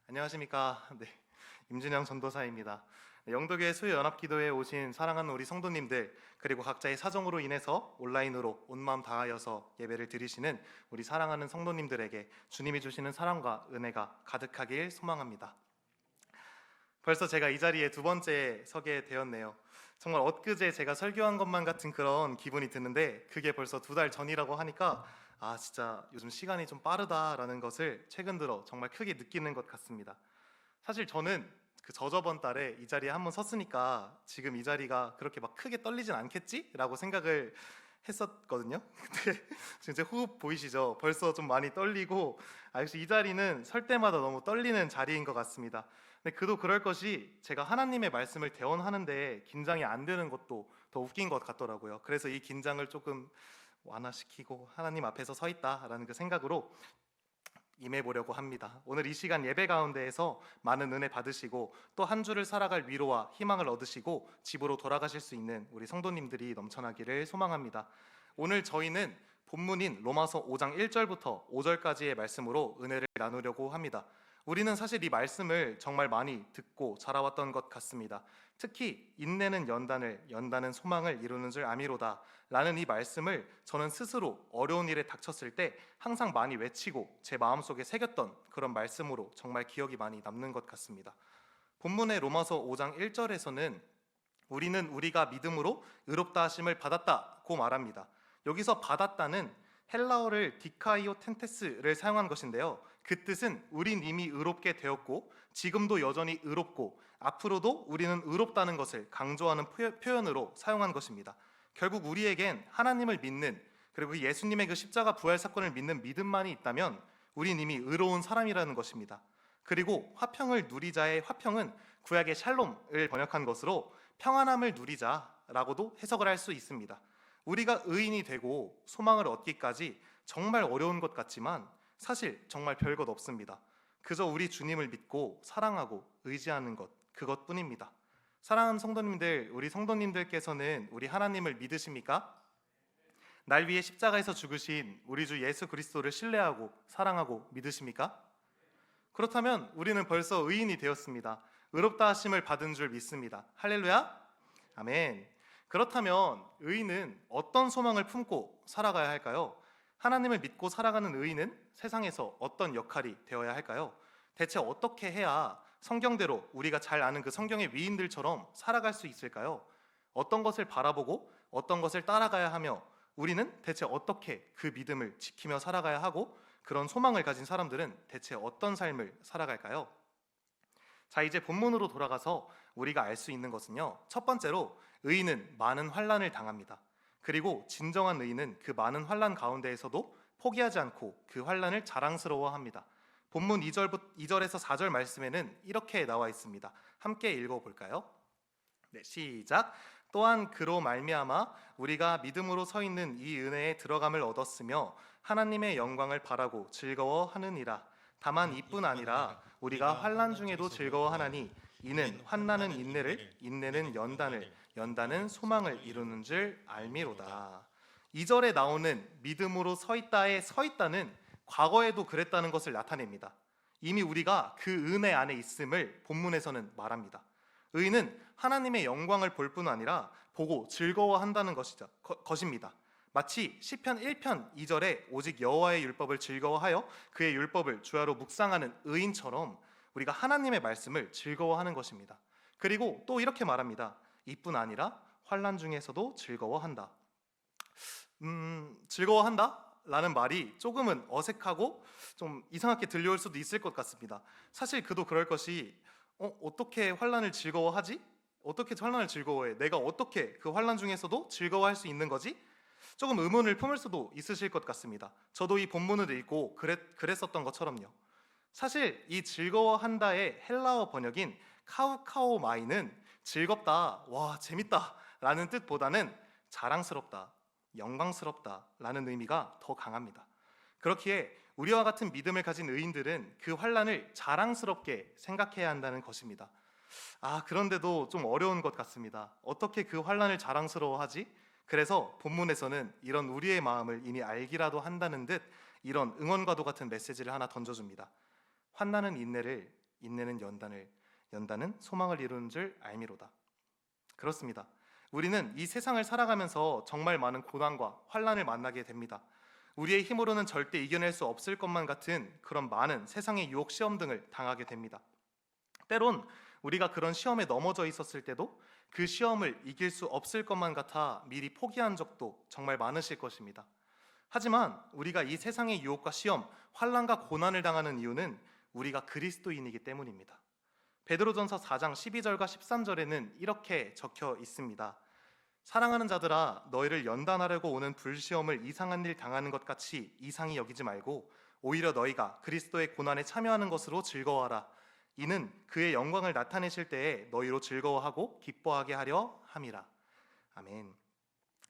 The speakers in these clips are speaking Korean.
안녕하십니까. 네, 임준영 전도사입니다. 네, 영도교회 수요연합기도회에 오신 사랑하는 우리 성도님들, 그리고 각자의 사정으로 인해서 온라인으로 온 마음 다하여서 예배를 드리시는 우리 사랑하는 성도님들에게 주님이 주시는 사랑과 은혜가 가득하길 소망합니다. 벌써 제가 이 자리에 두 번째 서게 되었네요. 정말 엊그제 제가 설교한 것만 같은 그런 기분이 드는데, 그게 벌써 2달 전이라고 하니까 진짜 요즘 시간이 좀 빠르다라는 것을 최근 들어 정말 크게 느끼는 것 같습니다. 사실 저는 그 저저번 달에 이 자리에 한번 섰으니까 지금 이 자리가 그렇게 막 크게 떨리진 않겠지라고 생각을 했었거든요. 근데 지금 제 호흡 보이시죠? 벌써 좀 많이 떨리고, 역시 이 자리는 설 때마다 너무 떨리는 자리인 것 같습니다. 근데 그도 그럴 것이, 제가 하나님의 말씀을 대언하는데 긴장이 안 되는 것도 더 웃긴 것 같더라고요. 그래서 이 긴장을 조금 완화시키고 하나님 앞에서 서 있다라는 그 생각으로 임해보려고 합니다. 오늘 이 시간 예배 가운데에서 많은 은혜 받으시고 또 한 주를 살아갈 위로와 희망을 얻으시고 집으로 돌아가실 수 있는 우리 성도님들이 넘쳐나기를 소망합니다. 오늘 저희는 본문인 로마서 5장 1절부터 5절까지의 말씀으로 은혜를 나누려고 합니다. 우리는 사실 이 말씀을 정말 많이 듣고 자라왔던 것 같습니다. 특히 인내는 연단을, 연단은 소망을 이루는 줄 아미로다 라는 이 말씀을 저는 스스로 어려운 일에 닥쳤을 때 항상 많이 외치고 제 마음속에 새겼던 그런 말씀으로 정말 기억이 많이 남는 것 같습니다. 본문의 로마서 5장 1절에서는 우리는 우리가 믿음으로 의롭다 하심을 받았다고 말합니다. 여기서 받았다는 헬라어를 디카이오 텐테스를 사용한 것인데요, 그 뜻은 우린 이미 의롭게 되었고 지금도 여전히 의롭고 앞으로도 우리는 의롭다는 것을 강조하는 표현으로 사용한 것입니다. 결국 우리에겐 하나님을 믿는, 그리고 예수님의 그 십자가 부활 사건을 믿는 믿음만이 있다면 우린 이미 의로운 사람이라는 것입니다. 그리고 화평을 누리자의 화평은 구약의 샬롬을 번역한 것으로 평안함을 누리자라고도 해석을 할 수 있습니다. 우리가 의인이 되고 소망을 얻기까지 정말 어려운 것 같지만 사실 정말 별것 없습니다. 그저 우리 주님을 믿고 사랑하고 의지하는 것, 그것뿐입니다. 사랑하는 성도님들, 우리 성도님들께서는 우리 하나님을 믿으십니까? 날 위해 십자가에서 죽으신 우리 주 예수 그리스도를 신뢰하고 사랑하고 믿으십니까? 그렇다면 우리는 벌써 의인이 되었습니다. 의롭다 하심을 받은 줄 믿습니다. 할렐루야, 아멘. 그렇다면 의인은 어떤 소망을 품고 살아가야 할까요? 하나님을 믿고 살아가는 의인은 세상에서 어떤 역할이 되어야 할까요? 대체 어떻게 해야 성경대로 우리가 잘 아는 그 성경의 위인들처럼 살아갈 수 있을까요? 어떤 것을 바라보고 어떤 것을 따라가야 하며, 우리는 대체 어떻게 그 믿음을 지키며 살아가야 하고, 그런 소망을 가진 사람들은 대체 어떤 삶을 살아갈까요? 자, 이제 본문으로 돌아가서 우리가 알 수 있는 것은요, 첫 번째로 의인은 많은 환난을 당합니다. 그리고 진정한 의인은 그 많은 환난 가운데에서도 포기하지 않고 그 환난을 자랑스러워합니다. 본문 2절에서 4절 말씀에는 이렇게 나와 있습니다. 함께 읽어볼까요? 네, 시작. 또한 그로 말미암아 우리가 믿음으로 서 있는 이 은혜에 들어감을 얻었으며 하나님의 영광을 바라고 즐거워하느니라. 다만 이뿐 아니라 우리가 환난 중에도 즐거워하나니 이는 환난은 인내를, 인내는 연단을, 연단은 소망을 이루는 줄 알미로다. 2절에 나오는 믿음으로 서 있다의 서 있다는 과거에도 그랬다는 것을 나타냅니다. 이미 우리가 그 은혜 안에 있음을 본문에서는 말합니다. 의인은 하나님의 영광을 볼 뿐 아니라 보고 즐거워한다는 것입니다. 마치 시편 1편 2절에 오직 여호와의 율법을 즐거워하여 그의 율법을 주야로 묵상하는 의인처럼 우리가 하나님의 말씀을 즐거워하는 것입니다. 그리고 또 이렇게 말합니다. 이뿐 아니라 환난 중에서도 즐거워한다. 즐거워한다? 라는 말이 조금은 어색하고 좀 이상하게 들려올 수도 있을 것 같습니다. 사실 그도 그럴 것이, 어떻게 환난을 즐거워하지? 어떻게 환난을 즐거워해? 내가 어떻게 그 환난 중에서도 즐거워할 수 있는 거지? 조금 의문을 품을 수도 있으실 것 같습니다. 저도 이 본문을 읽고 그랬었던 것처럼요. 사실 이 즐거워한다의 헬라어 번역인 카우카오마이는 즐겁다, 와 재밌다 라는 뜻보다는 자랑스럽다, 영광스럽다 라는 의미가 더 강합니다. 그렇기에 우리와 같은 믿음을 가진 의인들은 그 환난을 자랑스럽게 생각해야 한다는 것입니다. 그런데도 좀 어려운 것 같습니다. 어떻게 그 환난을 자랑스러워하지? 그래서 본문에서는 이런 우리의 마음을 이미 알기라도 한다는 듯 이런 응원과도 같은 메시지를 하나 던져줍니다. 환난은 인내를, 인내는 연단은 소망을 이루는 줄 알미로다. 그렇습니다. 우리는 이 세상을 살아가면서 정말 많은 고난과 환난을 만나게 됩니다. 우리의 힘으로는 절대 이겨낼 수 없을 것만 같은 그런 많은 세상의 유혹 시험 등을 당하게 됩니다. 때론 우리가 그런 시험에 넘어져 있었을 때도 그 시험을 이길 수 없을 것만 같아 미리 포기한 적도 정말 많으실 것입니다. 하지만 우리가 이 세상의 유혹과 시험, 환난과 고난을 당하는 이유는 우리가 그리스도인이기 때문입니다. 베드로전서 4장 12절과 13절에는 이렇게 적혀 있습니다. 사랑하는 자들아, 너희를 연단하려고 오는 불시험을 이상한 일 당하는 것 같이 이상히 여기지 말고 오히려 너희가 그리스도의 고난에 참여하는 것으로 즐거워하라. 이는 그의 영광을 나타내실 때에 너희로 즐거워하고 기뻐하게 하려 함이라. 아멘.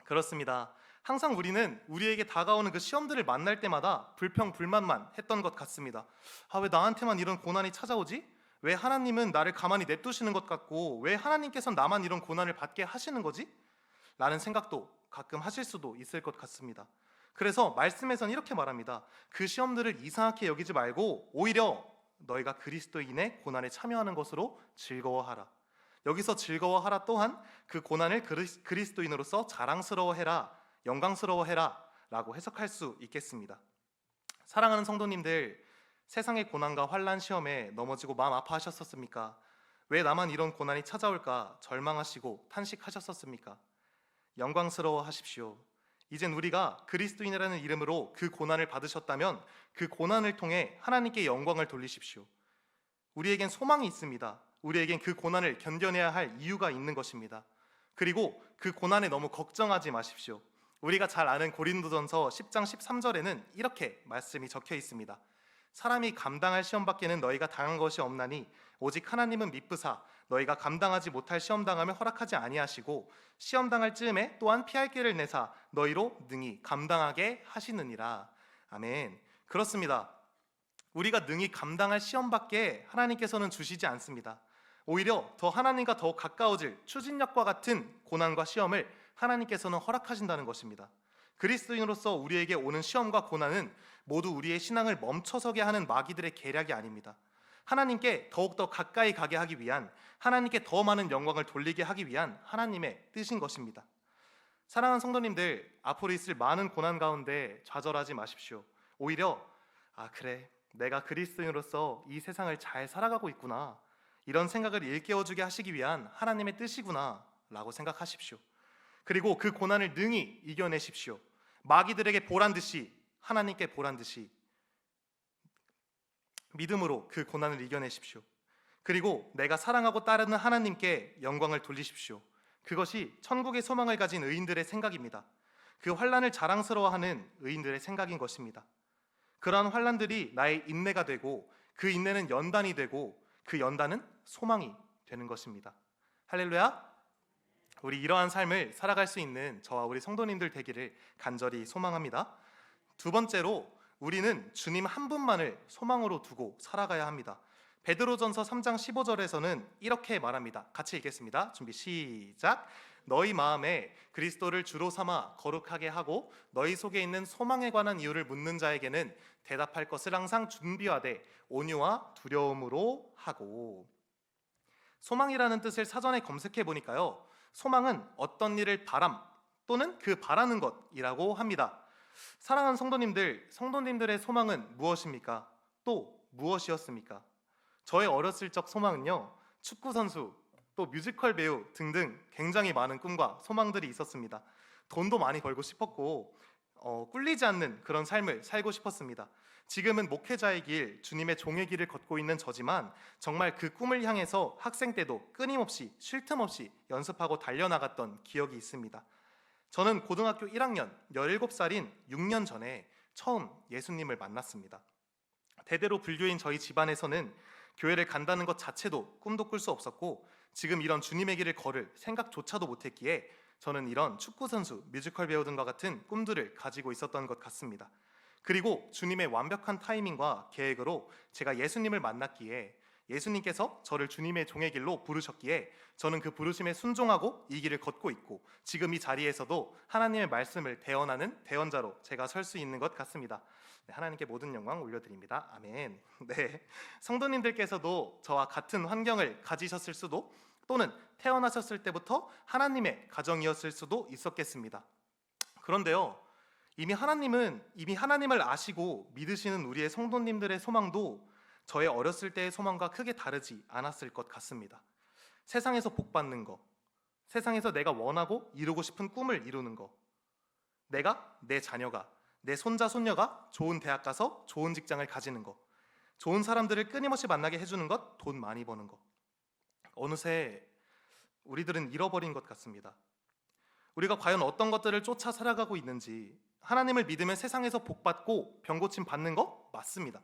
그렇습니다. 항상 우리는 우리에게 다가오는 그 시험들을 만날 때마다 불평불만만 했던 것 같습니다. 왜 나한테만 이런 고난이 찾아오지? 왜 하나님은 나를 가만히 냅두시는 것 같고 왜 하나님께서는 나만 이런 고난을 받게 하시는 거지? 라는 생각도 가끔 하실 수도 있을 것 같습니다. 그래서 말씀에서는 이렇게 말합니다. 그 시험들을 이상하게 여기지 말고 오히려 너희가 그리스도인의 고난에 참여하는 것으로 즐거워하라. 여기서 즐거워하라 또한 그 고난을 그리스도인으로서 자랑스러워해라, 영광스러워해라 라고 해석할 수 있겠습니다. 사랑하는 성도님들, 세상의 고난과 환난 시험에 넘어지고 마음 아파하셨었습니까? 왜 나만 이런 고난이 찾아올까 절망하시고 탄식하셨었습니까? 영광스러워 하십시오. 이젠 우리가 그리스도인이라는 이름으로 그 고난을 받으셨다면 그 고난을 통해 하나님께 영광을 돌리십시오. 우리에겐 소망이 있습니다. 우리에겐 그 고난을 견뎌내야 할 이유가 있는 것입니다. 그리고 그 고난에 너무 걱정하지 마십시오. 우리가 잘 아는 고린도전서 10장 13절에는 이렇게 말씀이 적혀 있습니다. 사람이 감당할 시험 밖에는 너희가 당한 것이 없나니 오직 하나님은 미쁘사 너희가 감당하지 못할 시험 당함을 허락하지 아니하시고 시험 당할 즈음에 또한 피할 길을 내사 너희로 능히 감당하게 하시느니라. 아멘. 그렇습니다. 우리가 능히 감당할 시험밖에 하나님께서는 주시지 않습니다. 오히려 더 하나님과 더 가까워질 추진력과 같은 고난과 시험을 하나님께서는 허락하신다는 것입니다. 그리스도인으로서 우리에게 오는 시험과 고난은 모두 우리의 신앙을 멈춰서게 하는 마귀들의 계략이 아닙니다. 하나님께 더욱더 가까이 가게 하기 위한, 하나님께 더 많은 영광을 돌리게 하기 위한 하나님의 뜻인 것입니다. 사랑하는 성도님들, 앞으로 있을 많은 고난 가운데 좌절하지 마십시오. 오히려 그래, 내가 그리스도인으로서 이 세상을 잘 살아가고 있구나, 이런 생각을 일깨워주게 하시기 위한 하나님의 뜻이구나 라고 생각하십시오. 그리고 그 고난을 능히 이겨내십시오. 마귀들에게 보란듯이, 하나님께 보란듯이 믿음으로 그 고난을 이겨내십시오. 그리고 내가 사랑하고 따르는 하나님께 영광을 돌리십시오. 그것이 천국의 소망을 가진 의인들의 생각입니다. 그 환난을 자랑스러워하는 의인들의 생각인 것입니다. 그러한 환난들이 나의 인내가 되고 그 인내는 연단이 되고 그 연단은 소망이 되는 것입니다. 할렐루야! 우리 이러한 삶을 살아갈 수 있는 저와 우리 성도님들 되기를 간절히 소망합니다. 두 번째로 우리는 주님 한 분만을 소망으로 두고 살아가야 합니다. 베드로전서 3장 15절에서는 이렇게 말합니다. 같이 읽겠습니다. 준비 시작. 너희 마음에 그리스도를 주로 삼아 거룩하게 하고 너희 속에 있는 소망에 관한 이유를 묻는 자에게는 대답할 것을 항상 준비하되 온유와 두려움으로 하고. 소망이라는 뜻을 사전에 검색해 보니까요, 소망은 어떤 일을 바람 또는 그 바라는 것이라고 합니다. 사랑하는 성도님들, 성도님들의 소망은 무엇입니까? 또 무엇이었습니까? 저의 어렸을 적 소망은요, 축구 선수, 또 뮤지컬 배우 등등 굉장히 많은 꿈과 소망들이 있었습니다. 돈도 많이 벌고 싶었고 꿀리지 않는 그런 삶을 살고 싶었습니다. 지금은 목회자의 길, 주님의 종의 길을 걷고 있는 저지만 정말 그 꿈을 향해서 학생 때도 끊임없이 쉴 틈 없이 연습하고 달려나갔던 기억이 있습니다. 저는 고등학교 1학년 17살인 6년 전에 처음 예수님을 만났습니다. 대대로 불교인 저희 집안에서는 교회를 간다는 것 자체도 꿈도 꿀 수 없었고 지금 이런 주님의 길을 걸을 생각조차도 못했기에 저는 이런 축구 선수, 뮤지컬 배우 등과 같은 꿈들을 가지고 있었던 것 같습니다. 그리고 주님의 완벽한 타이밍과 계획으로 제가 예수님을 만났기에 예수님께서 저를 주님의 종의 길로 부르셨기에 저는 그 부르심에 순종하고 이 길을 걷고 있고 지금 이 자리에서도 하나님의 말씀을 대언하는 대언자로 제가 설 수 있는 것 같습니다. 네, 하나님께 모든 영광 올려드립니다. 아멘. 네, 성도님들께서도 저와 같은 환경을 가지셨을 수도 또는 태어나셨을 때부터 하나님의 가정이었을 수도 있었겠습니다. 그런데요, 이미 하나님을 아시고 믿으시는 우리의 성도님들의 소망도 저의 어렸을 때의 소망과 크게 다르지 않았을 것 같습니다. 세상에서 복 받는 거, 세상에서 내가 원하고 이루고 싶은 꿈을 이루는 거, 내 자녀가, 내 손자 손녀가 좋은 대학 가서 좋은 직장을 가지는 거, 좋은 사람들을 끊임없이 만나게 해주는 것, 돈 많이 버는 거. 어느새 우리들은 잃어버린 것 같습니다. 우리가 과연 어떤 것들을 쫓아 살아가고 있는지. 하나님을 믿으면 세상에서 복 받고 병고침 받는 거 맞습니다.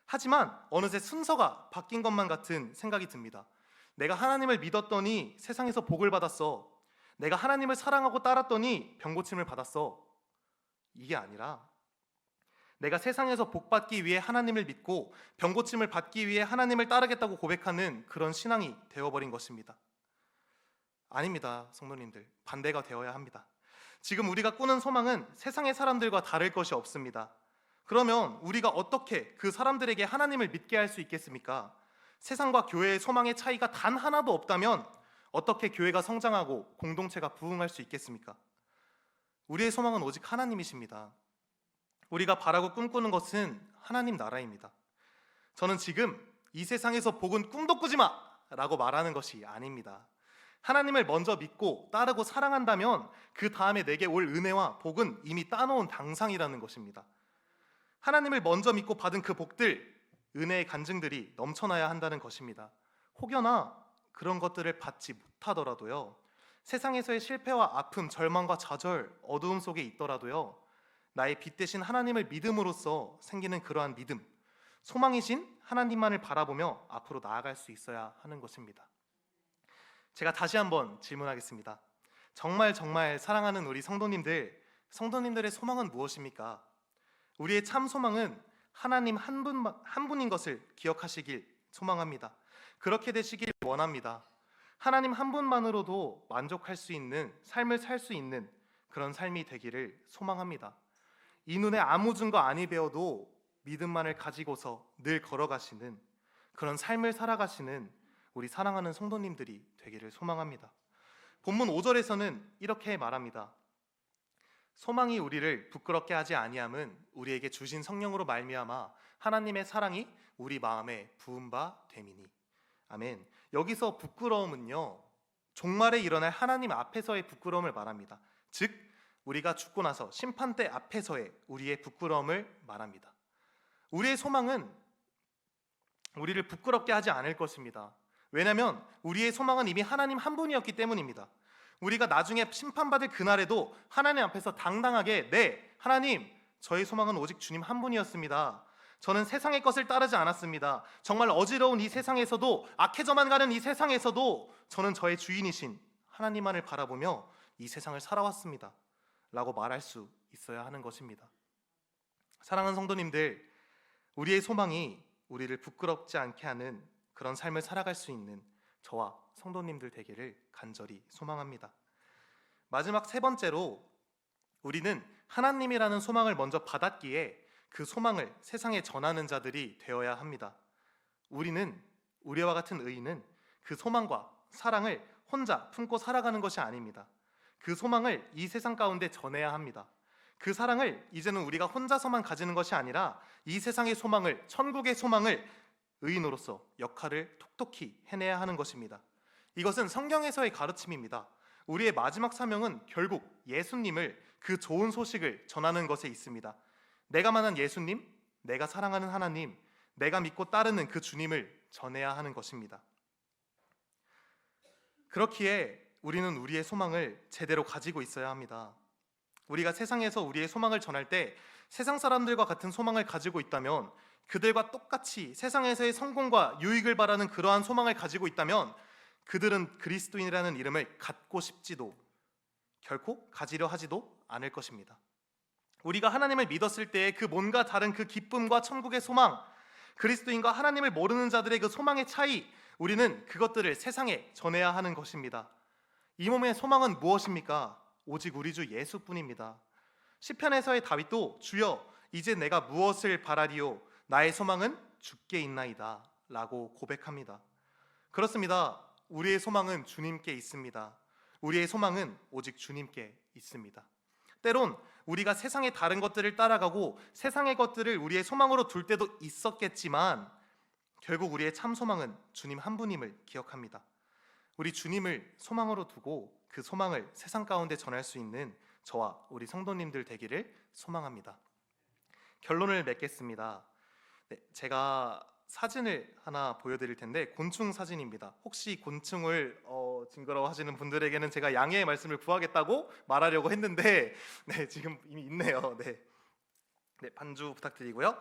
하지만 어느새 순서가 바뀐 것만 같은 생각이 듭니다. 내가 하나님을 믿었더니 세상에서 복을 받았어. 내가 하나님을 사랑하고 따랐더니 병고침을 받았어. 이게 아니라 내가 세상에서 복 받기 위해 하나님을 믿고 병고침을 받기 위해 하나님을 따르겠다고 고백하는 그런 신앙이 되어버린 것입니다. 아닙니다, 성도님들. 반대가 되어야 합니다. 지금 우리가 꾸는 소망은 세상의 사람들과 다를 것이 없습니다. 그러면 우리가 어떻게 그 사람들에게 하나님을 믿게 할 수 있겠습니까? 세상과 교회의 소망의 차이가 단 하나도 없다면 어떻게 교회가 성장하고 공동체가 부흥할 수 있겠습니까? 우리의 소망은 오직 하나님이십니다. 우리가 바라고 꿈꾸는 것은 하나님 나라입니다. 저는 지금 이 세상에서 복은 꿈도 꾸지 마! 라고 말하는 것이 아닙니다. 하나님을 먼저 믿고 따르고 사랑한다면 그 다음에 내게 올 은혜와 복은 이미 따놓은 당상이라는 것입니다. 하나님을 먼저 믿고 받은 그 복들, 은혜의 간증들이 넘쳐나야 한다는 것입니다. 혹여나 그런 것들을 받지 못하더라도요, 세상에서의 실패와 아픔, 절망과 좌절, 어두움 속에 있더라도요, 나의 빛 대신 하나님을 믿음으로써 생기는 그러한 믿음, 소망이신 하나님만을 바라보며 앞으로 나아갈 수 있어야 하는 것입니다. 제가 다시 한번 질문하겠습니다. 정말 사랑하는 우리 성도님들의 소망은 무엇입니까? 우리의 참 소망은 하나님 한 분인 것을 기억하시길 소망합니다. 그렇게 되시길 원합니다. 하나님 한 분만으로도 만족할 수 있는 삶을 살 수 있는 그런 삶이 되기를 소망합니다. 이 눈에 아무 증거 아니 배워도 믿음만을 가지고서 늘 걸어가시는 그런 삶을 살아가시는 우리 사랑하는 성도님들이 되기를 소망합니다. 본문 5절에서는 이렇게 말합니다. 소망이 우리를 부끄럽게 하지 아니함은 우리에게 주신 성령으로 말미암아 하나님의 사랑이 우리 마음에 부은 바 됨이니. 아멘. 여기서 부끄러움은요, 종말에 일어날 하나님 앞에서의 부끄러움을 말합니다. 즉 우리가 죽고 나서 심판대 앞에서의 우리의 부끄러움을 말합니다. 우리의 소망은 우리를 부끄럽게 하지 않을 것입니다. 왜냐하면 우리의 소망은 이미 하나님 한 분이었기 때문입니다. 우리가 나중에 심판받을 그날에도 하나님 앞에서 당당하게, 네, 하나님, 저의 소망은 오직 주님 한 분이었습니다. 저는 세상의 것을 따르지 않았습니다. 정말 어지러운 이 세상에서도, 악해져만 가는 이 세상에서도 저는 저의 주인이신 하나님만을 바라보며 이 세상을 살아왔습니다 라고 말할 수 있어야 하는 것입니다. 사랑하는 성도님들, 우리의 소망이 우리를 부끄럽지 않게 하는 그런 삶을 살아갈 수 있는 저와 성도님들 되기를 간절히 소망합니다. 마지막 세 번째로, 우리는 하나님이라는 소망을 먼저 받았기에 그 소망을 세상에 전하는 자들이 되어야 합니다. 우리와 같은 의인은 그 소망과 사랑을 혼자 품고 살아가는 것이 아닙니다. 그 소망을 이 세상 가운데 전해야 합니다. 그 사랑을 이제는 우리가 혼자서만 가지는 것이 아니라 이 세상의 소망을, 천국의 소망을 의인으로서 역할을 톡톡히 해내야 하는 것입니다. 이것은 성경에서의 가르침입니다. 우리의 마지막 사명은 결국 예수님을, 그 좋은 소식을 전하는 것에 있습니다. 내가 만난 예수님, 내가 사랑하는 하나님, 내가 믿고 따르는 그 주님을 전해야 하는 것입니다. 그렇기에 우리는 우리의 소망을 제대로 가지고 있어야 합니다. 우리가 세상에서 우리의 소망을 전할 때 세상 사람들과 같은 소망을 가지고 있다면, 그들과 똑같이 세상에서의 성공과 유익을 바라는 그러한 소망을 가지고 있다면 그들은 그리스도인이라는 이름을 갖고 싶지도, 결코 가지려 하지도 않을 것입니다. 우리가 하나님을 믿었을 때의 그 뭔가 다른 그 기쁨과 천국의 소망, 그리스도인과 하나님을 모르는 자들의 그 소망의 차이, 우리는 그것들을 세상에 전해야 하는 것입니다. 이 몸의 소망은 무엇입니까? 오직 우리 주 예수뿐입니다. 시편에서의 다윗도 주여 이제 내가 무엇을 바라리요 나의 소망은 주께 있나이다 라고 고백합니다. 그렇습니다. 우리의 소망은 주님께 있습니다. 우리의 소망은 오직 주님께 있습니다. 때론 우리가 세상의 다른 것들을 따라가고 세상의 것들을 우리의 소망으로 둘 때도 있었겠지만 결국 우리의 참 소망은 주님 한 분임을 기억합니다. 우리 주님을 소망으로 두고 그 소망을 세상 가운데 전할 수 있는 저와 우리 성도님들 되기를 소망합니다. 결론을 맺겠습니다. 제가 사진을 하나 보여드릴 텐데 곤충 사진입니다. 혹시 곤충을 징그러워하시는 분들에게는 제가 양해의 말씀을 구하겠다고 말하려고 했는데 지금 이미 있네요. 반주 부탁드리고요.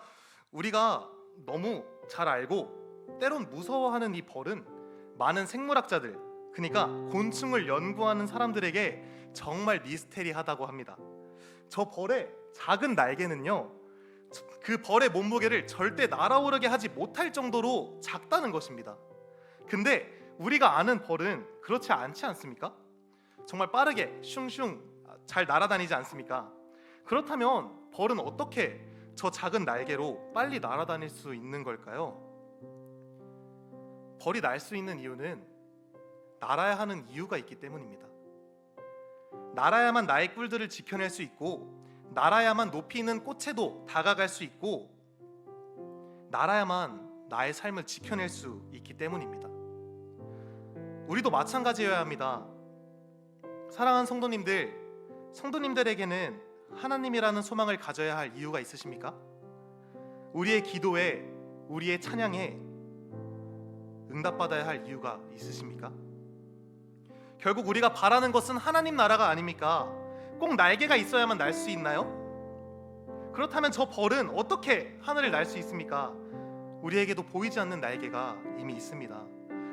우리가 너무 잘 알고 때론 무서워하는 이 벌은 많은 생물학자들, 그러니까 곤충을 연구하는 사람들에게 정말 미스테리하다고 합니다. 저 벌의 작은 날개는요, 그 벌의 몸무게를 절대 날아오르게 하지 못할 정도로 작다는 것입니다. 근데 우리가 아는 벌은 그렇지 않지 않습니까? 정말 빠르게 슝슝 잘 날아다니지 않습니까? 그렇다면 벌은 어떻게 저 작은 날개로 빨리 날아다닐 수 있는 걸까요? 벌이 날 수 있는 이유는 날아야 하는 이유가 있기 때문입니다. 날아야만 나의 꿀들을 지켜낼 수 있고, 날아야만 높이 있는 꽃에도 다가갈 수 있고, 날아야만 나의 삶을 지켜낼 수 있기 때문입니다. 우리도 마찬가지여야 합니다. 사랑하는 성도님들에게는 하나님이라는 소망을 가져야 할 이유가 있으십니까? 우리의 기도에, 우리의 찬양에 응답받아야 할 이유가 있으십니까? 결국 우리가 바라는 것은 하나님 나라가 아닙니까? 꼭 날개가 있어야만 날 수 있나요? 그렇다면 저 벌은 어떻게 하늘을 날 수 있습니까? 우리에게도 보이지 않는 날개가 이미 있습니다.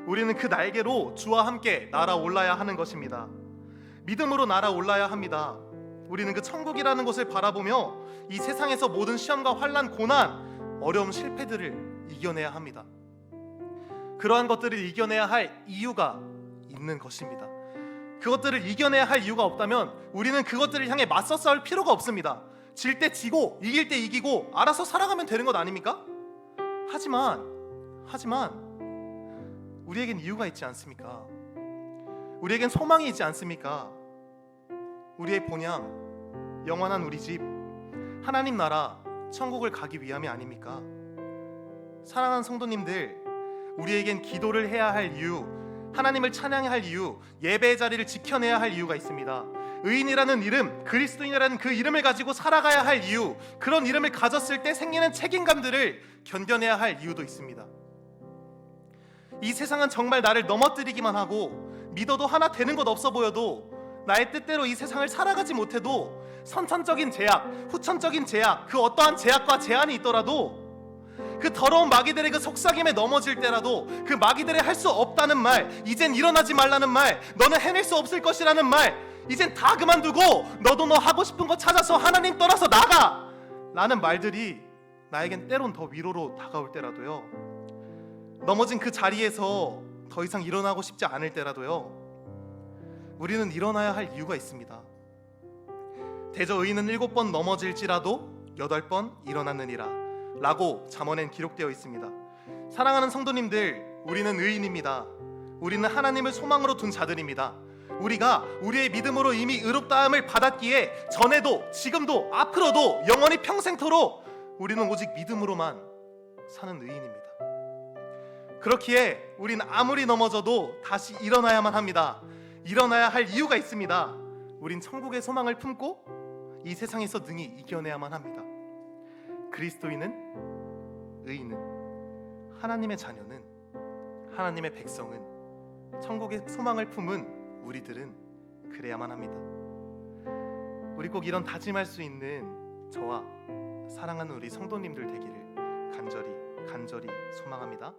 우리는 그 날개로 주와 함께 날아올라야 하는 것입니다. 믿음으로 날아올라야 합니다. 우리는 그 천국이라는 것을 바라보며 이 세상에서 모든 시험과 환난, 고난, 어려움, 실패들을 이겨내야 합니다. 그러한 것들을 이겨내야 할 이유가 있는 것입니다. 그것들을 이겨내야 할 이유가 없다면 우리는 그것들을 향해 맞서 싸울 필요가 없습니다. 질 때 지고 이길 때 이기고 알아서 살아가면 되는 것 아닙니까? 하지만 우리에겐 이유가 있지 않습니까? 우리에겐 소망이 있지 않습니까? 우리의 본향, 영원한 우리 집, 하나님 나라, 천국을 가기 위함이 아닙니까? 사랑하는 성도님들, 우리에겐 기도를 해야 할 이유, 하나님을 찬양해야 할 이유, 예배의 자리를 지켜내야 할 이유가 있습니다. 의인이라는 이름, 그리스도인이라는 그 이름을 가지고 살아가야 할 이유, 그런 이름을 가졌을 때 생기는 책임감들을 견뎌내야 할 이유도 있습니다. 이 세상은 정말 나를 넘어뜨리기만 하고 믿어도 하나 되는 것 없어 보여도 나의 뜻대로 이 세상을 살아가지 못해도 선천적인 제약, 후천적인 제약, 그 어떠한 제약과 제한이 있더라도 그 더러운 마귀들의 그 속삭임에 넘어질 때라도 그 마귀들의 할 수 없다는 말, 이젠 일어나지 말라는 말, 너는 해낼 수 없을 것이라는 말, 이젠 다 그만두고 너도 너 하고 싶은 거 찾아서 하나님 떠나서 나가! 라는 말들이 나에겐 때론 더 위로로 다가올 때라도요, 넘어진 그 자리에서 더 이상 일어나고 싶지 않을 때라도요, 우리는 일어나야 할 이유가 있습니다. 대저 의인은 7번 넘어질지라도 8번 일어났느니라 라고 잠언엔 기록되어 있습니다. 사랑하는 성도님들, 우리는 의인입니다. 우리는 하나님을 소망으로 둔 자들입니다. 우리가 우리의 믿음으로 이미 의롭다함을 받았기에 전에도 지금도 앞으로도 영원히 평생토록 우리는 오직 믿음으로만 사는 의인입니다. 그렇기에 우리는 아무리 넘어져도 다시 일어나야만 합니다. 일어나야 할 이유가 있습니다. 우린 천국의 소망을 품고 이 세상에서 능히 이겨내야만 합니다. 그리스도인은, 의인은, 하나님의 자녀는, 하나님의 백성은, 천국의 소망을 품은 우리들은 그래야만 합니다. 우리 꼭 이런 다짐할 수 있는 저와 사랑하는 우리 성도님들 되기를 간절히 소망합니다.